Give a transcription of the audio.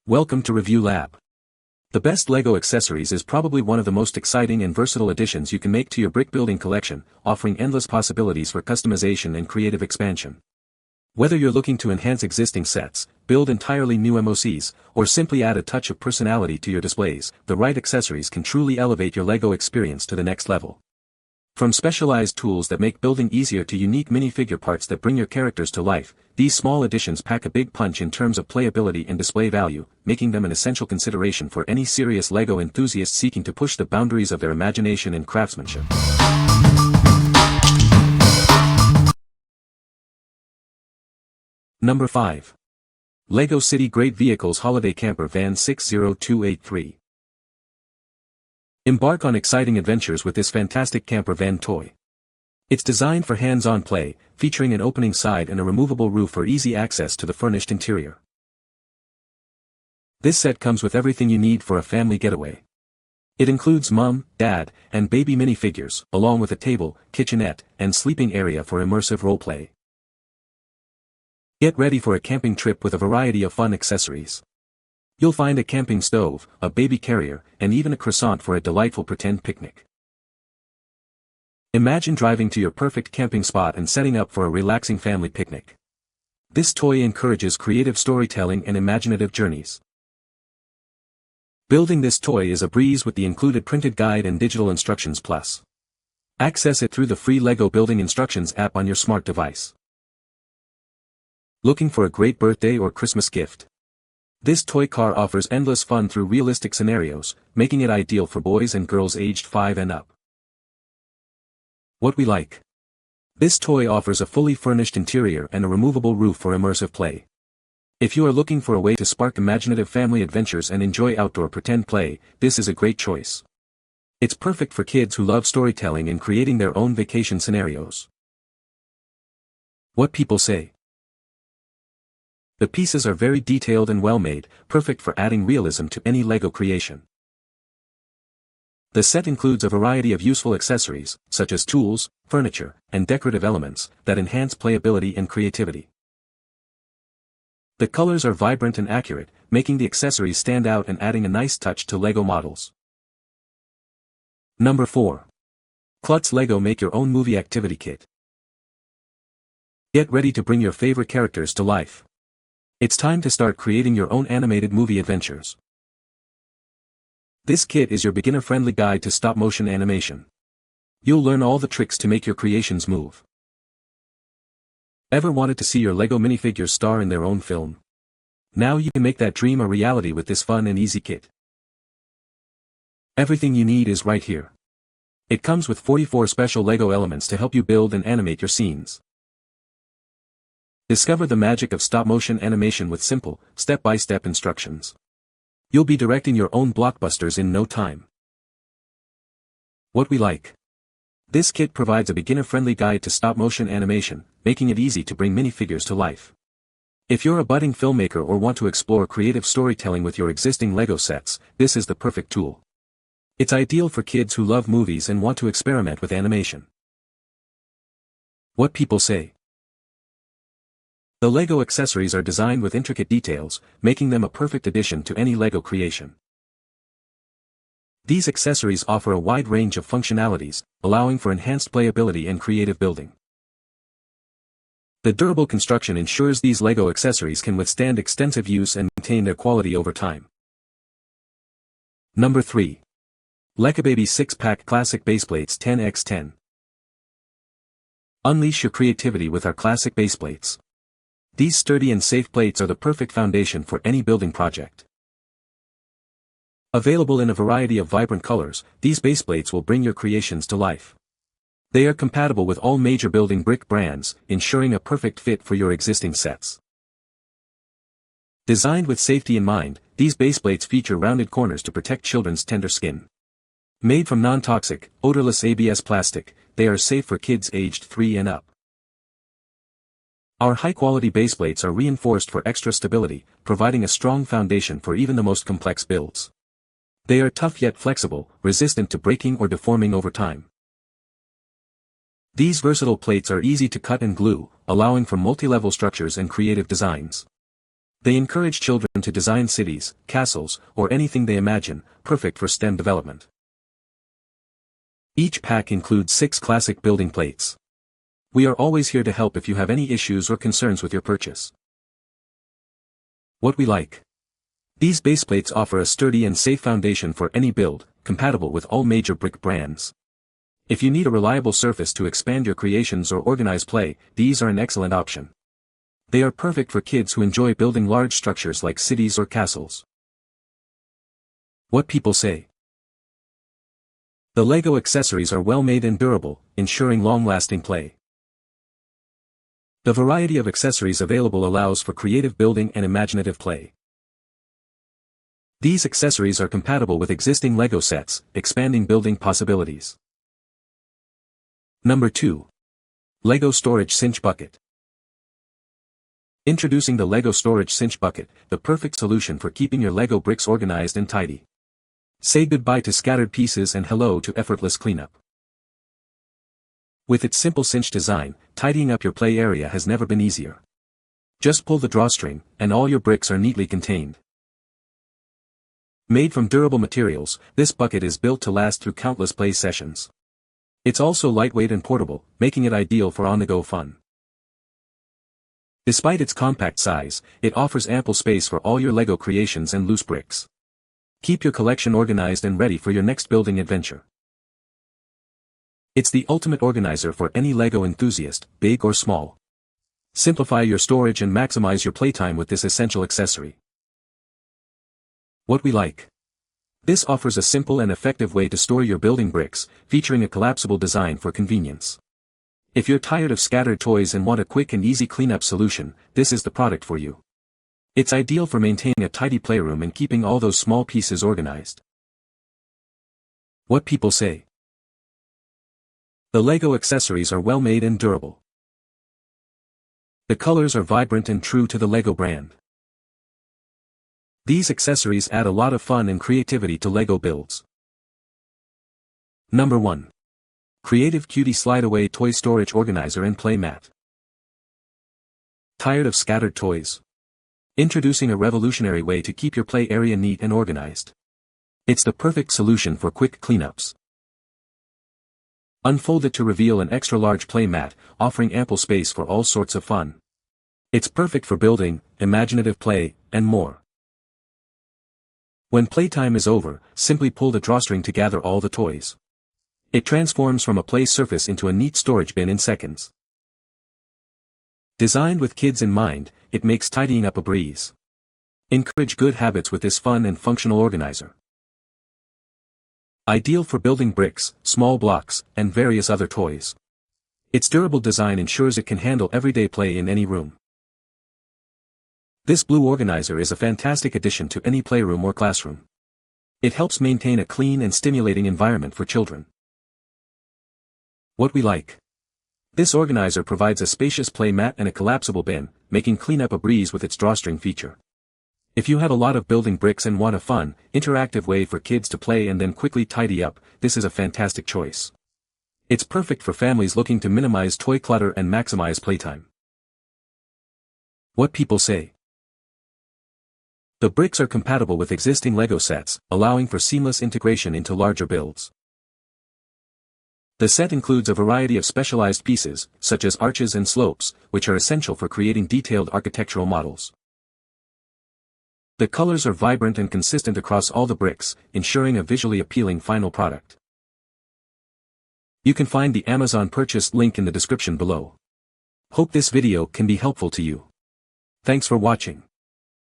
Welcome to Review Lab. The best LEGO accessories is probably one of the most exciting and versatile additions you can make to your brick building collection, offering endless possibilities for customization and creative expansion. Whether you're looking to enhance existing sets, build entirely new MOCs, or simply add a touch of personality to your displays, the right accessories can truly elevate your LEGO experience to the next level. From specialized tools that make building easier to unique minifigure parts that bring your characters to life, these small additions pack a big punch in terms of playability and display value, making them an essential consideration for any serious LEGO enthusiast seeking to push the boundaries of their imagination and craftsmanship. Number 5. LEGO City Great Vehicles Holiday Camper Van 60283. Embark on exciting adventures with this fantastic camper van toy. It's designed for hands-on play, featuring an opening side and a removable roof for easy access to the furnished interior. This set comes with everything you need for a family getaway. It includes mom, dad, and baby minifigures, along with a table, kitchenette, and sleeping area for immersive roleplay. Get ready for a camping trip with a variety of fun accessories. You'll find a camping stove, a baby carrier, and even a croissant for a delightful pretend picnic. Imagine driving to your perfect camping spot and setting up for a relaxing family picnic. This toy encourages creative storytelling and imaginative journeys. Building this toy is a breeze with the included printed guide and digital instructions plus. Access it through the free LEGO Building Instructions app on your smart device. Looking for a great birthday or Christmas gift? This toy car offers endless fun through realistic scenarios, making it ideal for boys and girls aged 5 and up. What we like. This toy offers a fully furnished interior and a removable roof for immersive play. If you are looking for a way to spark imaginative family adventures and enjoy outdoor pretend play, this is a great choice. It's perfect for kids who love storytelling and creating their own vacation scenarios. What people say. The pieces are very detailed and well-made, perfect for adding realism to any LEGO creation. The set includes a variety of useful accessories, such as tools, furniture, and decorative elements, that enhance playability and creativity. The colors are vibrant and accurate, making the accessories stand out and adding a nice touch to LEGO models. Number 4. KLUTZ LEGO Make Your Own Movie Activity Kit. Get ready to bring your favorite characters to life. It's time to start creating your own animated movie adventures. This kit is your beginner-friendly guide to stop-motion animation. You'll learn all the tricks to make your creations move. Ever wanted to see your LEGO minifigures star in their own film? Now you can make that dream a reality with this fun and easy kit. Everything you need is right here. It comes with 44 special LEGO elements to help you build and animate your scenes. Discover the magic of stop-motion animation with simple, step-by-step instructions. You'll be directing your own blockbusters in no time. What we like. This kit provides a beginner-friendly guide to stop-motion animation, making it easy to bring minifigures to life. If you're a budding filmmaker or want to explore creative storytelling with your existing LEGO sets, this is the perfect tool. It's ideal for kids who love movies and want to experiment with animation. What people say. The LEGO accessories are designed with intricate details, making them a perfect addition to any LEGO creation. These accessories offer a wide range of functionalities, allowing for enhanced playability and creative building. The durable construction ensures these LEGO accessories can withstand extensive use and maintain their quality over time. Number 3. Lekebaby 6-Pack Classic Baseplates 10x10. Unleash your creativity with our classic baseplates. These sturdy and safe plates are the perfect foundation for any building project. Available in a variety of vibrant colors, these baseplates will bring your creations to life. They are compatible with all major building brick brands, ensuring a perfect fit for your existing sets. Designed with safety in mind, these baseplates feature rounded corners to protect children's tender skin. Made from non-toxic, odorless ABS plastic, they are safe for kids aged 3 and up. Our high-quality baseplates are reinforced for extra stability, providing a strong foundation for even the most complex builds. They are tough yet flexible, resistant to breaking or deforming over time. These versatile plates are easy to cut and glue, allowing for multi-level structures and creative designs. They encourage children to design cities, castles, or anything they imagine, perfect for STEM development. Each pack includes 6 classic building plates. We are always here to help if you have any issues or concerns with your purchase. What we like. These baseplates offer a sturdy and safe foundation for any build, compatible with all major brick brands. If you need a reliable surface to expand your creations or organize play, these are an excellent option. They are perfect for kids who enjoy building large structures like cities or castles. What people say. The Lego accessories are well made and durable, ensuring long-lasting play. The variety of accessories available allows for creative building and imaginative play. These accessories are compatible with existing Lego sets, expanding building possibilities. Number 2. Lego Storage Cinch Bucket. Introducing the Lego Storage Cinch Bucket, the perfect solution for keeping your Lego bricks organized and tidy. Say goodbye to scattered pieces and hello to effortless cleanup. With its simple cinch design, tidying up your play area has never been easier. Just pull the drawstring, and all your bricks are neatly contained. Made from durable materials, this bucket is built to last through countless play sessions. It's also lightweight and portable, making it ideal for on-the-go fun. Despite its compact size, it offers ample space for all your Lego creations and loose bricks. Keep your collection organized and ready for your next building adventure. It's the ultimate organizer for any Lego enthusiast, big or small. Simplify your storage and maximize your playtime with this essential accessory. What we like. This offers a simple and effective way to store your building bricks, featuring a collapsible design for convenience. If you're tired of scattered toys and want a quick and easy cleanup solution, this is the product for you. It's ideal for maintaining a tidy playroom and keeping all those small pieces organized. What people say. The Lego accessories are well made and durable. The colors are vibrant and true to the Lego brand. These accessories add a lot of fun and creativity to Lego builds. Number 1. Creative Cutie SlideAway Toy Storage Organizer and Play Mat. Tired of scattered toys? Introducing a revolutionary way to keep your play area neat and organized. It's the perfect solution for quick cleanups. Unfold it to reveal an extra-large play mat, offering ample space for all sorts of fun. It's perfect for building, imaginative play, and more. When playtime is over, simply pull the drawstring to gather all the toys. It transforms from a play surface into a neat storage bin in seconds. Designed with kids in mind, it makes tidying up a breeze. Encourage good habits with this fun and functional organizer. Ideal for building bricks, small blocks, and various other toys. Its durable design ensures it can handle everyday play in any room. This blue organizer is a fantastic addition to any playroom or classroom. It helps maintain a clean and stimulating environment for children. What we like. This organizer provides a spacious play mat and a collapsible bin, making cleanup a breeze with its drawstring feature. If you have a lot of building bricks and want a fun, interactive way for kids to play and then quickly tidy up, this is a fantastic choice. It's perfect for families looking to minimize toy clutter and maximize playtime. What people say. The bricks are compatible with existing Lego sets, allowing for seamless integration into larger builds. The set includes a variety of specialized pieces, such as arches and slopes, which are essential for creating detailed architectural models. The colors are vibrant and consistent across all the bricks, ensuring a visually appealing final product. You can find the Amazon purchase link in the description below. Hope this video can be helpful to you. Thanks for watching.